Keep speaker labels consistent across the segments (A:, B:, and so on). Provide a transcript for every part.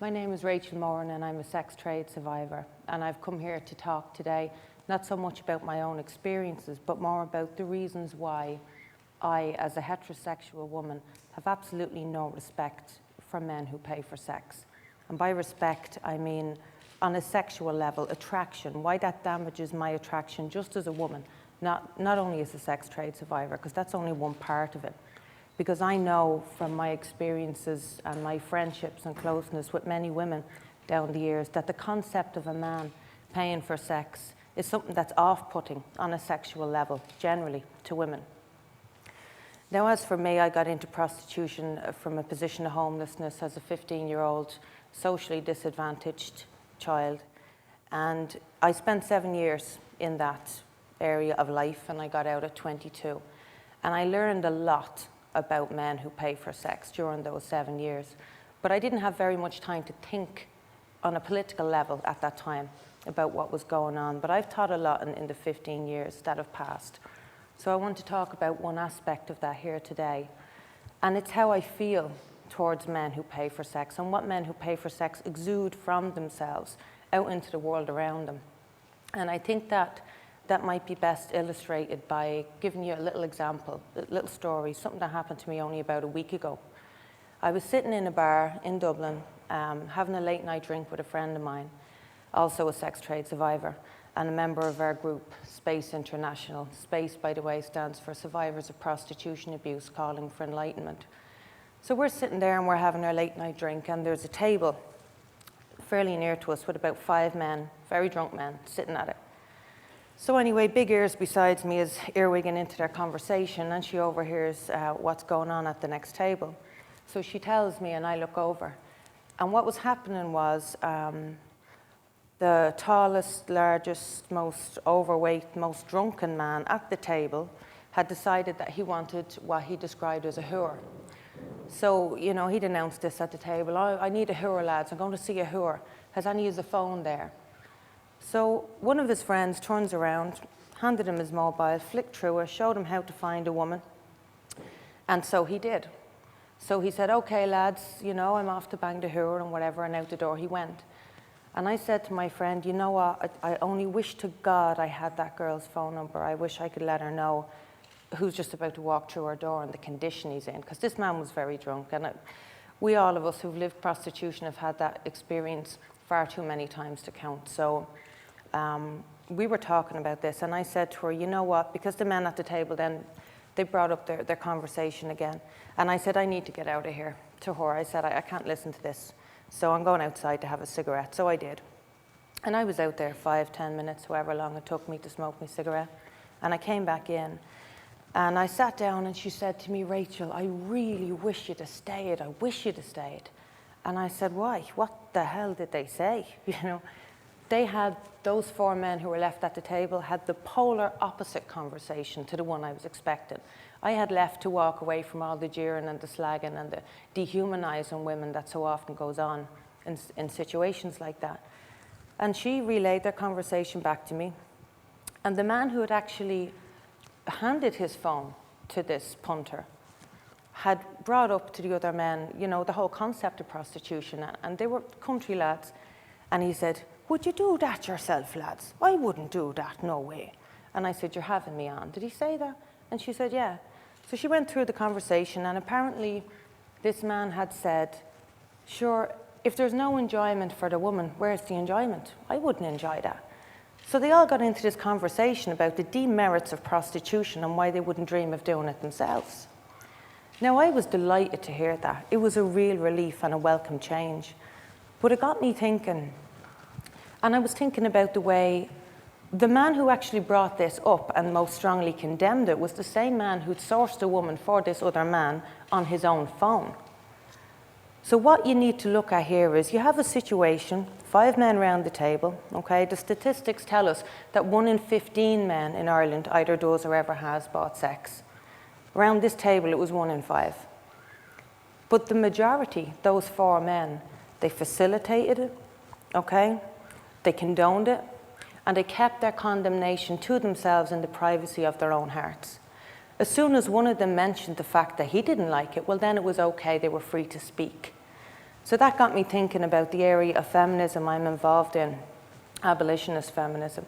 A: My name is Rachel Moran and I'm a sex trade survivor, and I've come here to talk today not so much about my own experiences but more about the reasons why I, as a heterosexual woman, have absolutely no respect for men who pay for sex. And by respect I mean on a sexual level, attraction, why that damages my attraction just as a woman, not only as a sex trade survivor, because that's only one part of it. Because I know from my experiences and my friendships and closeness with many women down the years that the concept of a man paying for sex is something that's off-putting on a sexual level, generally, to women. Now, as for me, I got into prostitution from a position of homelessness as a 15-year-old, socially disadvantaged child. And I spent 7 years in that area of life, and I got out at 22. And I learned a lot about men who pay for sex during those 7 years. But I didn't have very much time to think on a political level at that time about what was going on. But I've taught a lot in the 15 years that have passed. So I want to talk about one aspect of that here today. And it's how I feel towards men who pay for sex and what men who pay for sex exude from themselves out into the world around them. And I think that might be best illustrated by giving you a little example, a little story, something that happened to me only about a week ago. I was sitting in a bar in Dublin, having a late night drink with a friend of mine, also a sex trade survivor, and a member of our group, Space International. Space, by the way, stands for Survivors of Prostitution Abuse, Calling for Enlightenment. So we're sitting there and we're having our late night drink, and there's a table fairly near to us with about 5 men, very drunk men, sitting at it. So anyway, Big Ears besides me is earwigging into their conversation, and she overhears what's going on at the next table. So she tells me, and I look over. And what was happening was the tallest, largest, most overweight, most drunken man at the table had decided that he wanted what he described as a whore. So, you know, he'd announced this at the table. I need a whore, lads. I'm going to see a whore. Has any of the phone there? So one of his friends turns around, handed him his mobile, flicked through it, showed him how to find a woman. And so he did. So he said, okay, lads, you know, I'm off to bang the whore and whatever, and out the door he went. And I said to my friend, you know what, I only wish to God I had that girl's phone number. I wish I could let her know who's just about to walk through our door and the condition he's in, because this man was very drunk. And we, all of us who've lived prostitution, have had that experience far too many times to count. So we were talking about this, and I said to her, you know what, because the men at the table then, they brought up their conversation again. And I said, I need to get out of here to her. I said, I can't listen to this. So I'm going outside to have a cigarette. So I did. And I was out there 5-10 minutes, however long it took me to smoke my cigarette. And I came back in. And I sat down and she said to me, Rachel, I really wish you'd have stayed. I wish you'd have stayed. And I said, why? What the hell did they say? You know, they had, those 4 men who were left at the table had the polar opposite conversation to the one I was expecting. I had left to walk away from all the jeering and the slagging and the dehumanizing women that so often goes on in situations like that. And she relayed their conversation back to me. And the man who had actually handed his phone to this punter had brought up to the other men, you know, the whole concept of prostitution. And they were country lads. And he said, would you do that yourself, lads? I wouldn't do that, no way. And I said, you're having me on. Did he say that? And she said, yeah. So she went through the conversation, and apparently this man had said, sure, if there's no enjoyment for the woman, where's the enjoyment? I wouldn't enjoy that. So they all got into this conversation about the demerits of prostitution and why they wouldn't dream of doing it themselves. Now, I was delighted to hear that. It was a real relief and a welcome change. But it got me thinking, and I was thinking about the way the man who actually brought this up and most strongly condemned it was the same man who'd sourced a woman for this other man on his own phone. So what you need to look at here is you have a situation, 5 men around the table, okay? The statistics tell us that 1 in 15 men in Ireland either does or ever has bought sex. Around this table it was 1 in 5. But the majority, those 4 men, they facilitated it, okay? They condoned it, and they kept their condemnation to themselves in the privacy of their own hearts. As soon as one of them mentioned the fact that he didn't like it, well, then it was okay, they were free to speak. So that got me thinking about the area of feminism I'm involved in, abolitionist feminism.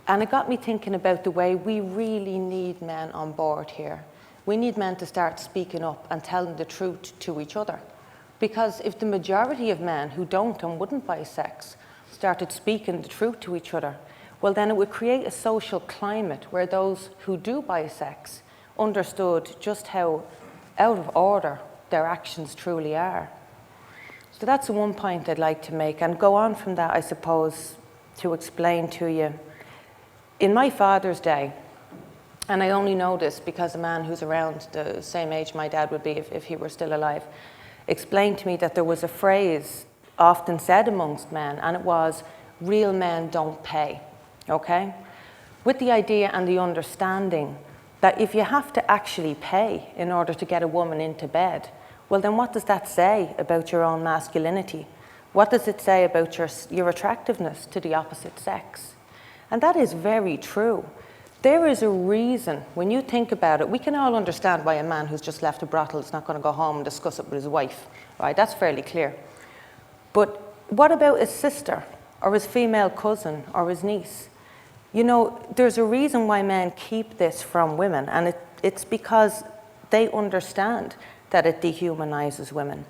A: And it got me thinking about the way we really need men on board here. We need men to start speaking up and telling the truth to each other. Because if the majority of men who don't and wouldn't buy sex started speaking the truth to each other, well then it would create a social climate where those who do buy sex understood just how out of order their actions truly are. So that's the one point I'd like to make, and go on from that, I suppose, to explain to you. In my father's day, and I only know this because a man who's around the same age my dad would be if he were still alive, explained to me that there was a phrase often said amongst men, and it was, real men don't pay, okay? With the idea and the understanding that if you have to actually pay in order to get a woman into bed, well then what does that say about your own masculinity? What does it say about your attractiveness to the opposite sex? And that is very true. There is a reason, when you think about it, we can all understand why a man who's just left a brothel is not going to go home and discuss it with his wife, right? That's fairly clear. But what about his sister, or his female cousin, or his niece? You know, there's a reason why men keep this from women, and it's because they understand that it dehumanizes women.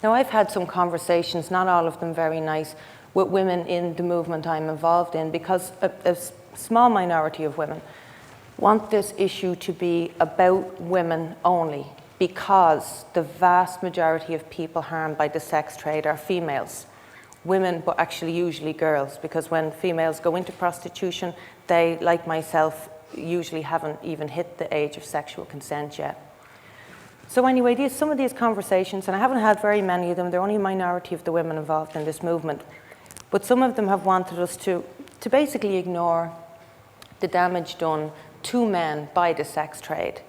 A: Now, I've had some conversations, not all of them very nice, with women in the movement I'm involved in, because a small minority of women want this issue to be about women only, because the vast majority of people harmed by the sex trade are females. Women, but actually usually girls, because when females go into prostitution, they, like myself, usually haven't even hit the age of sexual consent yet. So anyway, some of these conversations, and I haven't had very many of them, they're only a minority of the women involved in this movement, but some of them have wanted us to basically ignore the damage done to men by the sex trade.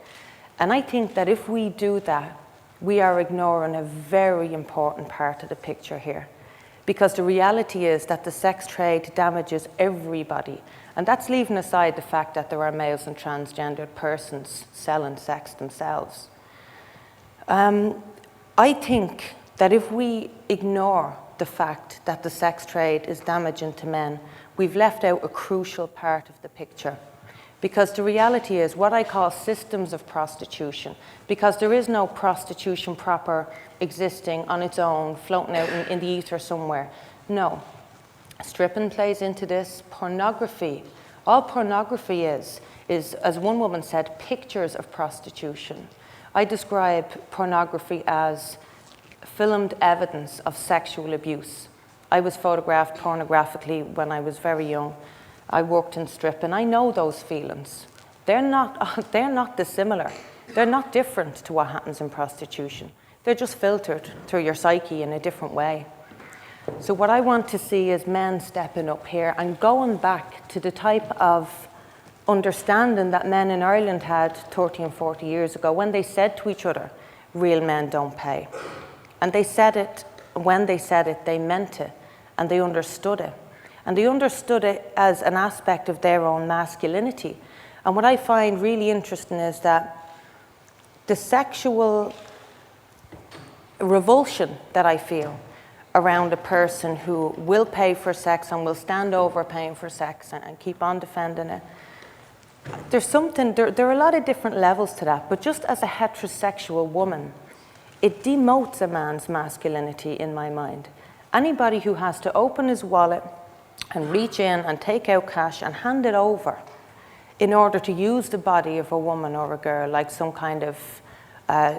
A: And I think that if we do that, we are ignoring a very important part of the picture here. Because the reality is that the sex trade damages everybody. And that's leaving aside the fact that there are males and transgendered persons selling sex themselves. I think that if we ignore the fact that the sex trade is damaging to men, we've left out a crucial part of the picture. Because the reality is what I call systems of prostitution, because there is no prostitution proper existing on its own, floating out in the ether somewhere. No. Stripping plays into this. Pornography. All pornography is, as one woman said, pictures of prostitution. I describe pornography as filmed evidence of sexual abuse. I was photographed pornographically when I was very young. I worked in strip, and I know those feelings. They're not dissimilar. They're not different to what happens in prostitution. They're just filtered through your psyche in a different way. So what I want to see is men stepping up here and going back to the type of understanding that men in Ireland had 30 and 40 years ago when they said to each other, real men don't pay. And they said it, when they said it, they meant it, and they understood it. And they understood it as an aspect of their own masculinity. And what I find really interesting is that the sexual revulsion that I feel around a person who will pay for sex and will stand over paying for sex and keep on defending it, there's something, there are a lot of different levels to that, but just as a heterosexual woman, it demotes a man's masculinity in my mind. Anybody who has to open his wallet and reach in and take out cash and hand it over in order to use the body of a woman or a girl like some kind of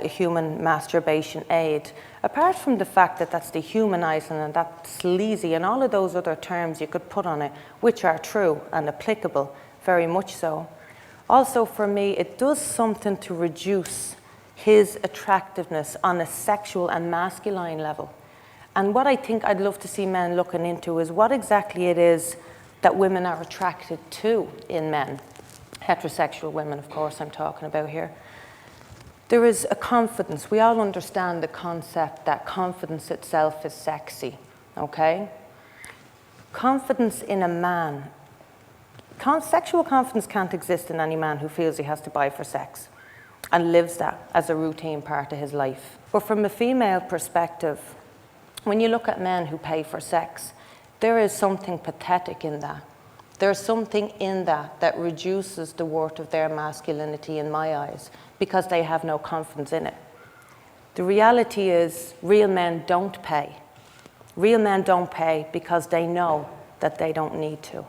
A: human masturbation aid, apart from the fact that that's dehumanizing and that's sleazy and all of those other terms you could put on it, which are true and applicable, very much so. Also for me, it does something to reduce his attractiveness on a sexual and masculine level. And what I think I'd love to see men looking into is what exactly it is that women are attracted to in men. Heterosexual women, of course, I'm talking about here. There is a confidence. We all understand the concept that confidence itself is sexy, okay? Confidence in a man. Sexual confidence can't exist in any man who feels he has to buy for sex. and lives that as a routine part of his life. But from a female perspective, when you look at men who pay for sex, there is something pathetic in that. There's something in that that reduces the worth of their masculinity in my eyes because they have no confidence in it. The reality is real men don't pay. Real men don't pay because they know that they don't need to.